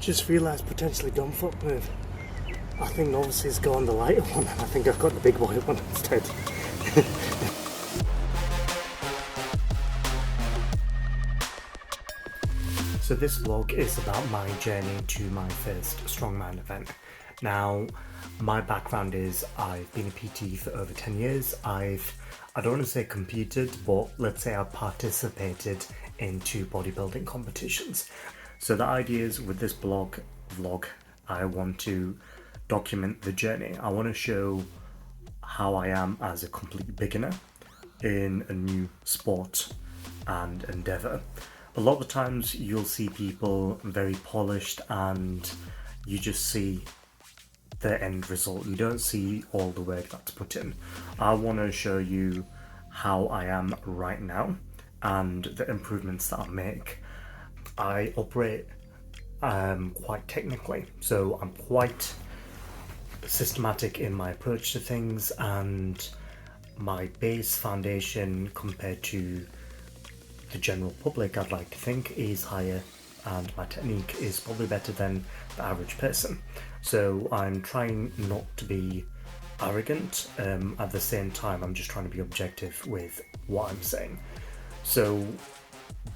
Just realised potentially dumb foot move. I think novices go on the lighter one, and I think I've got the big boy one instead. So this vlog is about my journey to my first Strongman event. Now, my background is I've been a PT for over 10 years. I don't want to say competed, but let's say I've participated in 2 bodybuilding competitions. So the idea is with this vlog, I want to document the journey. I want to show how I am as a complete beginner in a new sport and endeavor. A lot of the times you'll see people very polished and you just see the end result. You don't see all the work that's put in. I want to show you how I am right now and the improvements that I make. I operate quite technically, so I'm quite systematic in my approach to things, and my base foundation compared to the general public, I'd like to think, is higher, and my technique is probably better than the average person. So I'm trying not to be arrogant. At the same time, I'm just trying to be objective with what I'm saying. So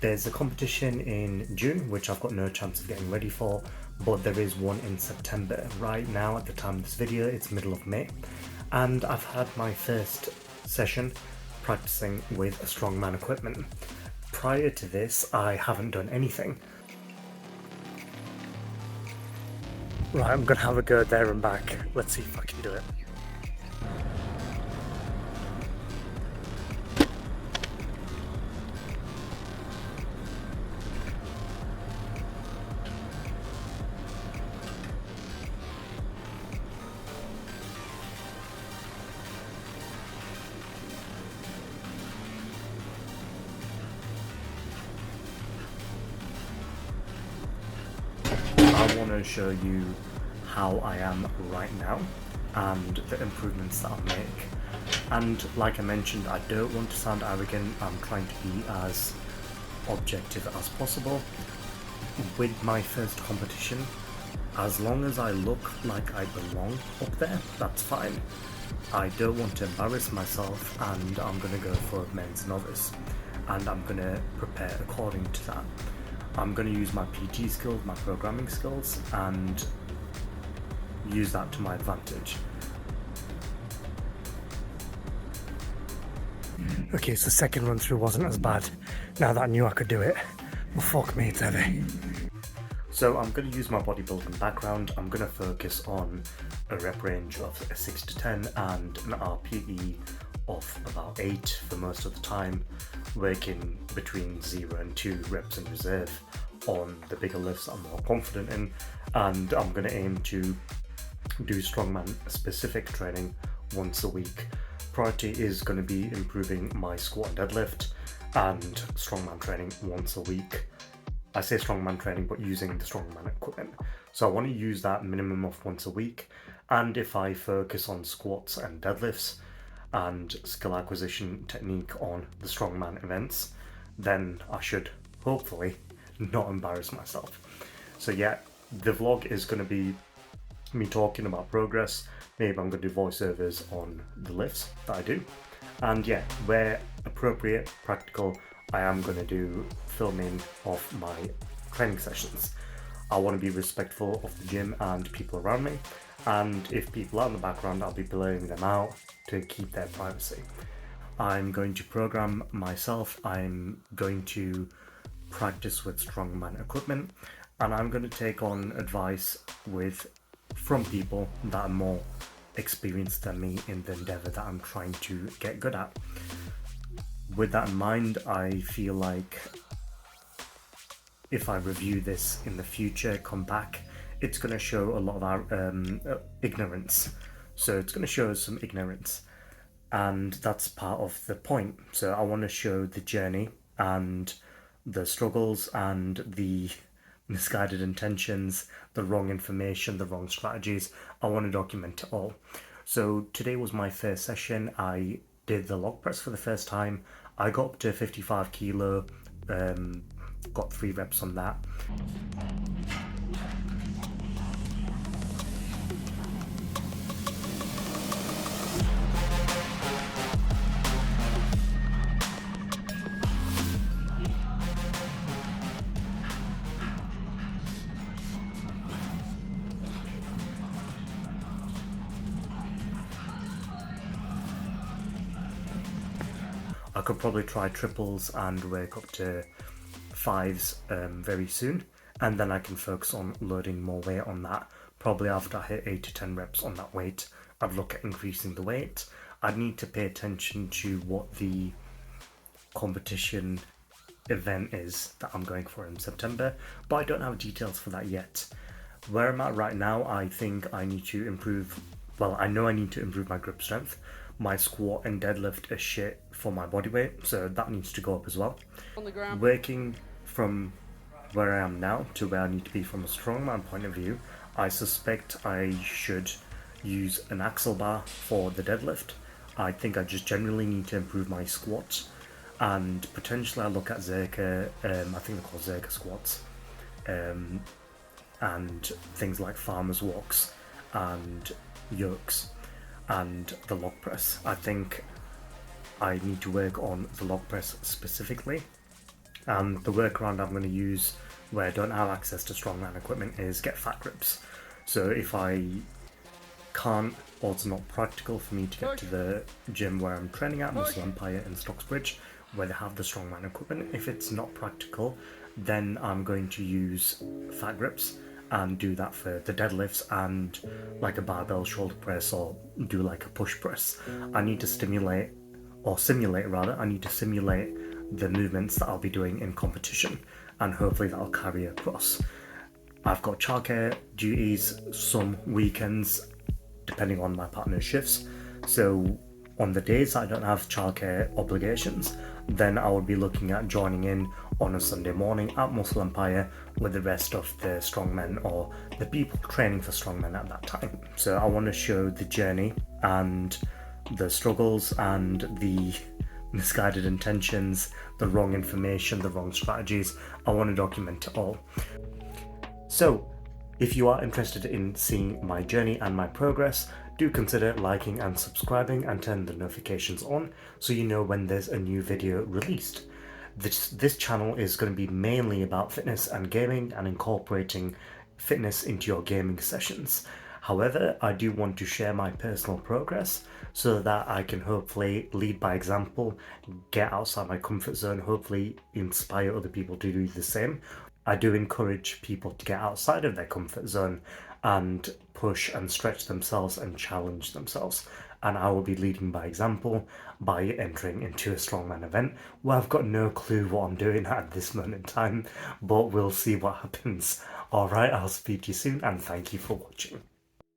there's a competition in June, which I've got no chance of getting ready for, but there is one in September. Right now, at the time of this video, it's middle of May, and I've had my first session practicing with Strongman equipment. Prior to this, I haven't done anything. Right, I'm gonna have a go there and back. Let's see if I can do it. I want to show you how I am right now and the improvements that I make. And like I mentioned, I don't want to sound arrogant. I'm trying to be as objective as possible. With my first competition, as long as I look like I belong up there, that's fine. I don't want to embarrass myself, and I'm going to go for men's novice, and I'm going to prepare according to that. I'm going to use my PT skills, my programming skills, and use that to my advantage. Okay, so second run through wasn't as bad. Now that I knew I could do it, but fuck me, it's heavy. So I'm going to use my bodybuilding background. I'm going to focus on a rep range of 6 to 10 and an RPE of about 8 for most of the time, working between 0 and 2 reps in reserve on the bigger lifts I'm more confident in. And I'm going to aim to do strongman specific training once a week. Priority is going to be improving my squat and deadlift, and strongman training once a week. I say strongman training, but using the strongman equipment. So I want to use that minimum of once a week. And if I focus on squats and deadlifts and skill acquisition technique on the strongman events, then I should hopefully not embarrass myself. So yeah, the vlog is going to be me talking about progress. Maybe I'm going to do voiceovers on the lifts that I do, and yeah, where appropriate, practical, I am going to do filming of my training sessions. I want to be respectful of the gym and people around me, and if people are in the background, I'll be blurring them out to keep their privacy. I'm going to program myself. I'm going to practice with strongman equipment, and I'm going to take on advice from people that are more experienced than me in the endeavor that I'm trying to get good at. With that in mind, I feel like if I review this in the future, come back, it's going to show a lot of our ignorance. So it's going to show us some ignorance, and that's part of the point. So I want to show the journey and the struggles and the misguided intentions, the wrong information, the wrong strategies. I want to document it all. So today was my first session. I did the log press for the first time. I got up to 55 kilo, got 3 reps on that. could probably try triples and work up to fives very soon, and then I can focus on loading more weight on that. Probably after I hit 8 to 10 reps on that weight, I'd look at increasing the weight. I'd need to pay attention to what the competition event is that I'm going for in September, but I don't have details for that yet. Where I'm at right now, I think I need to improve, well, I know I need to improve my grip strength. My squat and deadlift are shit for my body weight, so that needs to go up as well. On the ground. Working from where I am now to where I need to be from a strongman point of view, I suspect I should use an axle bar for the deadlift. I think I just generally need to improve my squats, and potentially I look at Zerka, I think they're called Zerka squats, and things like farmer's walks and yokes and the log press. I think I need to work on the log press specifically, and the workaround I'm going to use where I don't have access to strongman equipment is get fat grips. So if I can't, or it's not practical for me to get to the gym where I'm training at, Muscle Empire in Stocksbridge, where they have the strongman equipment, if it's not practical, then I'm going to use fat grips and do that for the deadlifts and like a barbell shoulder press, or do like a push press. I need to simulate the movements that I'll be doing in competition, and hopefully that'll carry across. I've got childcare duties some weekends depending on my partner's shifts, so on the days I don't have childcare obligations, then I would be looking at joining in on a Sunday morning at Muscle Empire with the rest of the strongmen or the people training for strongmen at that time. So I want to show the journey and the struggles and the misguided intentions, the wrong information, the wrong strategies. I want to document it all. So if you are interested in seeing my journey and my progress, do consider liking and subscribing and turn the notifications on so you know when there's a new video released. This channel is going to be mainly about fitness and gaming and incorporating fitness into your gaming sessions. However, I do want to share my personal progress so that I can hopefully lead by example, get outside my comfort zone, hopefully inspire other people to do the same. I do encourage people to get outside of their comfort zone and push and stretch themselves and challenge themselves. And I will be leading by example by entering into a strongman event where I've got no clue what I'm doing at this moment in time, but we'll see what happens. Alright, I'll speak to you soon, and thank you for watching.